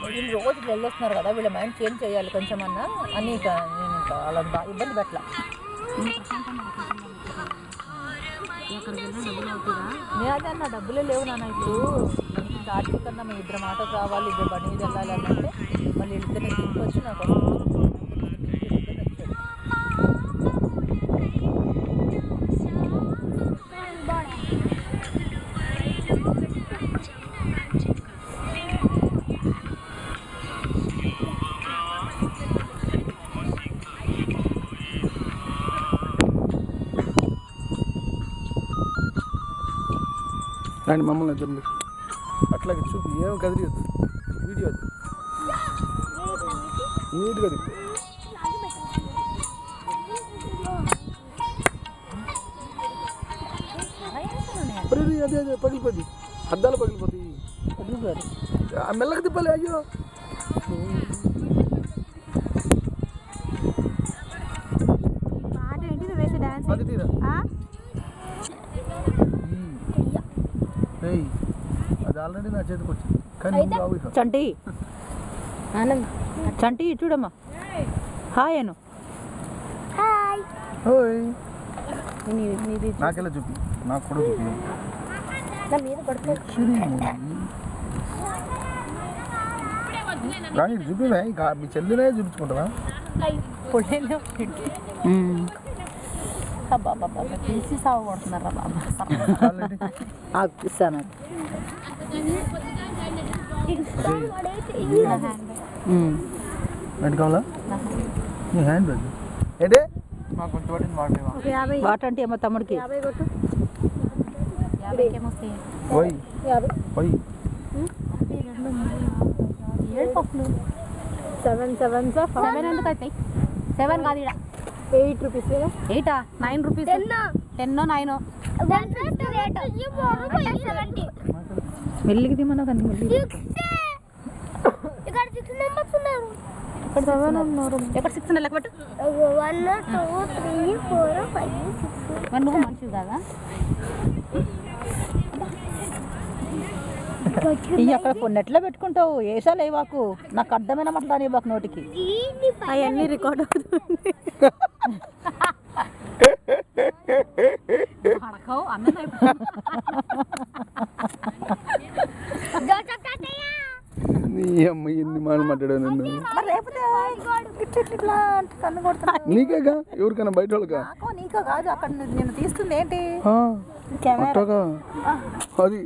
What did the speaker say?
వీళ్ళు రోజు వెళ్ళొస్తున్నారు కదా, వీళ్ళ మైండ్ చేంజ్ చేయాలి కొంచెం అన్నా అని నేను ఇంకా వాళ్ళంతా ఇబ్బంది పెట్టలా. నేను అదే అన్న డబ్బులే లేవు నాన్న. ఇప్పుడు స్టార్టింగ్ కన్నా మేము ఇద్దరు మాటకు రావాలి, ఇద్దరు బండి మీద వెళ్ళాలి అని అంటే మళ్ళీ ఇద్దరిని తీసుకొచ్చి నాకు అండ్ మమ్మల్ని ఇద్దరు అట్లాగే చూపి ఏం కదిలియద్దు, వీడియో అది నీట్గా అది అదే అదే పగిలిపోద్ది, అద్దాలు పగిలిపోతాయి. మెల్లగా తిప్పాలి. అయ్యో అది తీరా అది ఆల్రెడీ నా చేతికి వచ్చింది. కానీ చంటి చంటి చూడమ్మా, హాయ్ అను. నాకెలా చూపి, నాకు కూడా చూపి. కానీ చూపి మీ చెల్లినే చూపించుకుంటావా? తెలిసి సాగు కొడుతున్నారా బాబా? ఇస్తాను. కావాలా నీ హ్యాండ్ బ్యాగ్ ఏంటే? వాటర్ అంటే ఏమో తమ్ముడికి 7 ఎందుకు అవుతాయి? 7 కాదు, ఇక్కడ 8 రూపీస్. 8 9 రూపీస్. 10 9 మెల్లికి దిమ్మన్నా కానీ మళ్ళీ ఎక్కడ 6 లెక్క పెట్టు. 1 2 3 4 5 6. నువ్వు మంచిది కాదా? అక్కడ నెట్లో పెట్టుకుంటావు, ఏసా లేవాకు. నాకు అర్థమైన మాటలు అని బాకు నోటికి. అవన్నీ రికార్డ్ అవుతుంది. నీ అమ్మ ఎన్ని మాటలు మాట్లాడాను. నీకేగా ఎవరికైనా బయట వాళ్ళకా? నీకే కాదు, అక్కడ నేను తీస్తుంది ఏంటి అది